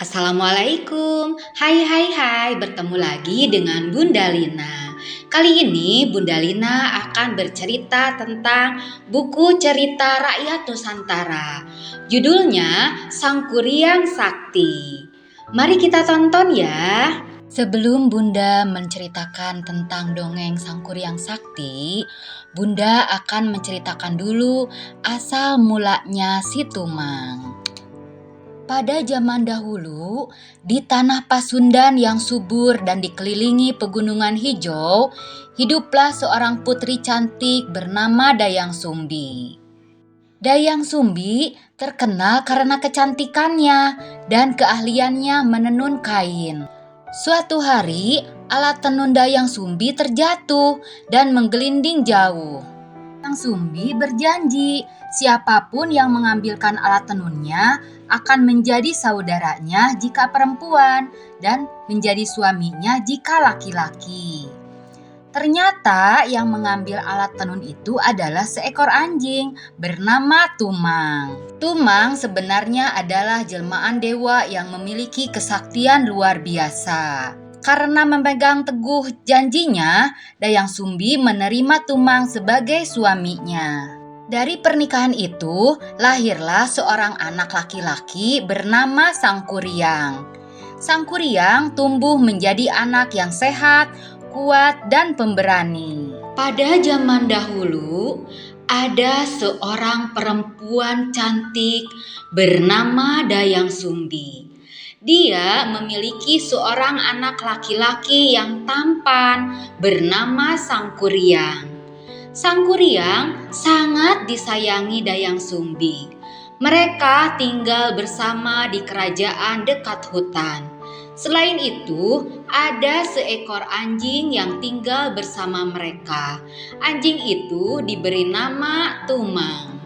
Assalamualaikum. Hai, bertemu lagi dengan Bunda Lina. Kali ini Bunda Lina akan bercerita tentang buku cerita rakyat Nusantara. Judulnya Sang Kuryang Sakti. Mari kita tonton ya. Sebelum Bunda menceritakan tentang dongeng Sang Kuryang Sakti, Bunda akan menceritakan dulu asal mulanya si Tumang. Pada zaman dahulu, di tanah Pasundan yang subur dan dikelilingi pegunungan hijau, hiduplah seorang putri cantik bernama Dayang Sumbi. Dayang Sumbi terkenal karena kecantikannya dan keahliannya menenun kain. Suatu hari, alat tenun Dayang Sumbi terjatuh dan menggelinding jauh. Dayang Sumbi berjanji siapapun yang mengambilkan alat tenunnya akan menjadi saudaranya jika perempuan dan menjadi suaminya jika laki-laki. Ternyata yang mengambil alat tenun itu adalah seekor anjing bernama Tumang. Tumang sebenarnya adalah jelmaan dewa yang memiliki kesaktian luar biasa. Karena memegang teguh janjinya, Dayang Sumbi menerima Tumang sebagai suaminya. Dari pernikahan itu, lahirlah seorang anak laki-laki bernama Sang Kuryang. Sang Kuryang tumbuh menjadi anak yang sehat, kuat, dan pemberani. Pada zaman dahulu, ada seorang perempuan cantik bernama Dayang Sumbi. Dia memiliki seorang anak laki-laki yang tampan bernama Sang Kuryang. Sang Kuryang sangat disayangi Dayang Sumbi. Mereka tinggal bersama di kerajaan dekat hutan. Selain itu, ada seekor anjing yang tinggal bersama mereka. Anjing itu diberi nama Tumang.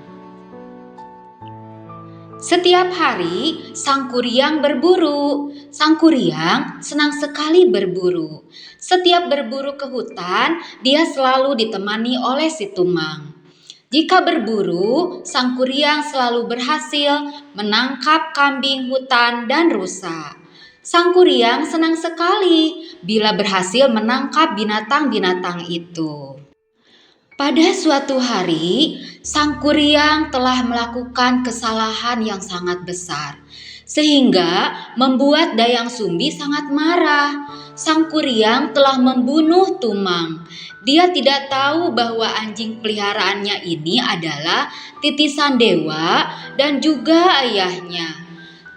Setiap hari, Sang Kuryang berburu. Sang Kuryang senang sekali berburu. Setiap berburu ke hutan, dia selalu ditemani oleh si Tumang. Jika berburu, Sang Kuryang selalu berhasil menangkap kambing hutan dan rusa. Sang Kuryang senang sekali bila berhasil menangkap binatang-binatang itu. Pada suatu hari, Sang Kuryang telah melakukan kesalahan yang sangat besar, sehingga membuat Dayang Sumbi sangat marah. Sang Kuryang telah membunuh Tumang. Dia tidak tahu bahwa anjing peliharaannya ini adalah titisan dewa dan juga ayahnya.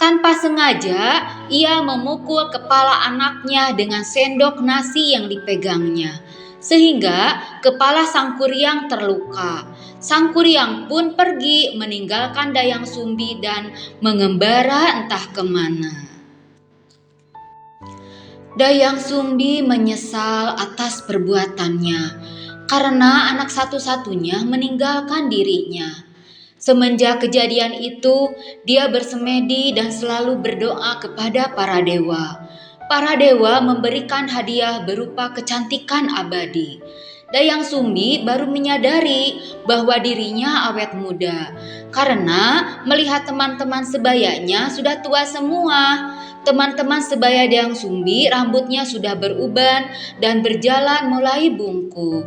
Tanpa sengaja, ia memukul kepala anaknya dengan sendok nasi yang dipegangnya, sehingga kepala Sang Kuryang terluka. Sang Kuryang pun pergi meninggalkan Dayang Sumbi dan mengembara entah kemana. Dayang Sumbi menyesal atas perbuatannya karena anak satu-satunya meninggalkan dirinya. Semenjak kejadian itu, dia bersemedi dan selalu berdoa kepada para dewa. Para dewa memberikan hadiah berupa kecantikan abadi. Dayang Sumbi baru menyadari bahwa dirinya awet muda karena melihat teman-teman sebayanya sudah tua semua. Teman-teman sebaya Dayang Sumbi rambutnya sudah beruban dan berjalan mulai bungkuk.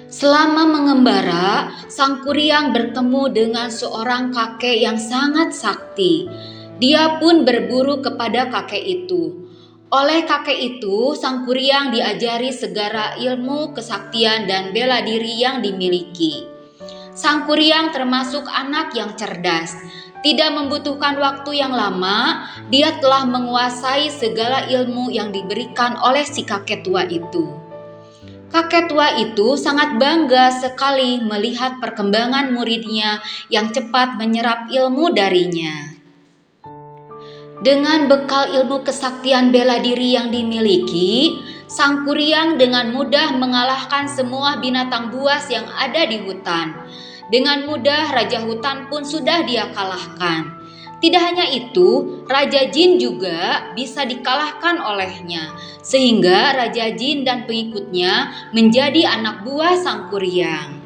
Selama mengembara, Sang Kuryang bertemu dengan seorang kakek yang sangat sakti. Dia pun berburu kepada kakek itu. Oleh kakek itu, Sang Kuryang diajari segala ilmu, kesaktian, dan bela diri yang dimiliki. Sang Kuryang termasuk anak yang cerdas. Tidak membutuhkan waktu yang lama, dia telah menguasai segala ilmu yang diberikan oleh si kakek tua itu. Kakek tua itu sangat bangga sekali melihat perkembangan muridnya yang cepat menyerap ilmu darinya. Dengan bekal ilmu kesaktian bela diri yang dimiliki, Sang Kuryang dengan mudah mengalahkan semua binatang buas yang ada di hutan. Dengan mudah Raja Hutan pun sudah dia kalahkan. Tidak hanya itu, Raja Jin juga bisa dikalahkan olehnya, sehingga Raja Jin dan pengikutnya menjadi anak buah Sang Kuryang.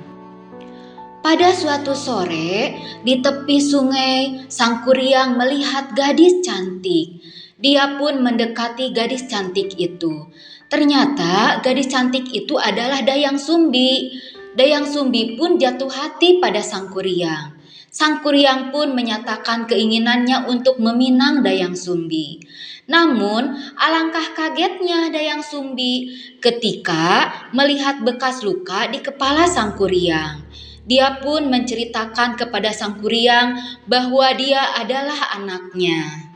Pada suatu sore, di tepi sungai, sang kuryang melihat gadis cantik. Dia pun mendekati gadis cantik itu. Ternyata gadis cantik itu adalah Dayang Sumbi. Dayang Sumbi pun jatuh hati pada sang kuryang. Sang kuryang pun menyatakan keinginannya untuk meminang Dayang Sumbi. Namun, alangkah kagetnya Dayang Sumbi ketika melihat bekas luka di kepala sang kuryang. Dia pun menceritakan kepada sang kuryang bahwa dia adalah anaknya.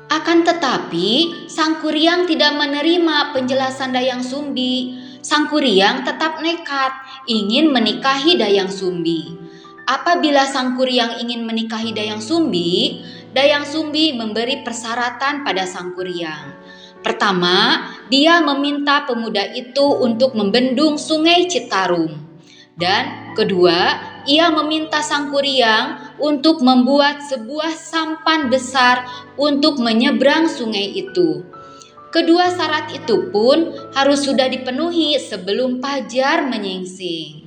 Akan tetapi, sang kuryang tidak menerima penjelasan Dayang Sumbi. Sang kuryang tetap nekat ingin menikahi Dayang Sumbi. Apabila sang kuryang ingin menikahi Dayang Sumbi memberi persyaratan pada sang kuryang. Pertama, dia meminta pemuda itu untuk membendung Sungai Citarum. Dan kedua, ia meminta sang kuryang untuk membuat sebuah sampan besar untuk menyeberang sungai itu. Kedua syarat itu pun harus sudah dipenuhi sebelum fajar menyingsing.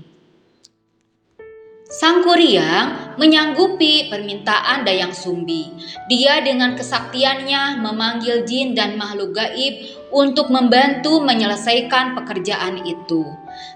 Sang kuryang menyanggupi permintaan Dayang Sumbi. Dia dengan kesaktiannya memanggil jin dan makhluk gaib untuk membantu menyelesaikan pekerjaan itu.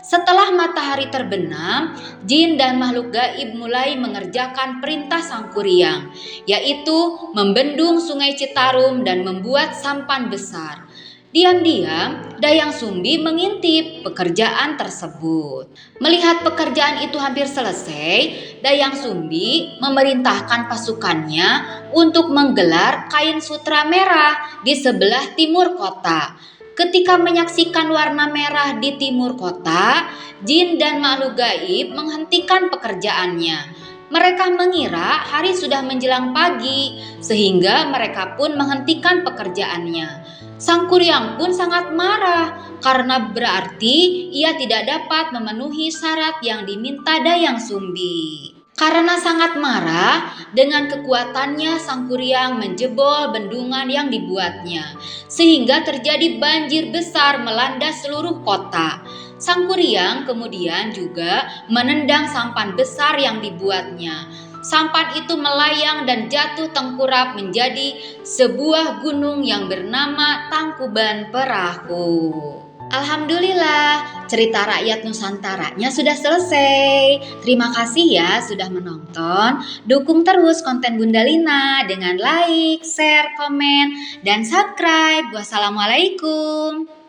Setelah matahari terbenam, jin dan makhluk gaib mulai mengerjakan perintah sang kuryang, yaitu membendung Sungai Citarum dan membuat sampan besar. Diam-diam, Dayang Sumbi mengintip pekerjaan tersebut. Melihat pekerjaan itu hampir selesai, Dayang Sumbi memerintahkan pasukannya untuk menggelar kain sutra merah di sebelah timur kota. Ketika menyaksikan warna merah di timur kota, jin dan makhluk gaib menghentikan pekerjaannya. Mereka mengira hari sudah menjelang pagi, sehingga mereka pun menghentikan pekerjaannya. Sang kuryang pun sangat marah karena berarti ia tidak dapat memenuhi syarat yang diminta Dayang Sumbi. Karena sangat marah, dengan kekuatannya sang kuryang menjebol bendungan yang dibuatnya, sehingga terjadi banjir besar melanda seluruh kota. Sang kuryang kemudian juga menendang sampan besar yang dibuatnya. Sampan itu melayang dan jatuh tengkurap menjadi sebuah gunung yang bernama Tangkuban Perahu. Alhamdulillah, cerita rakyat Nusantaranya sudah selesai. Terima kasih ya sudah menonton. Dukung terus konten Bunda Lina dengan like, share, komen, dan subscribe. Wassalamualaikum.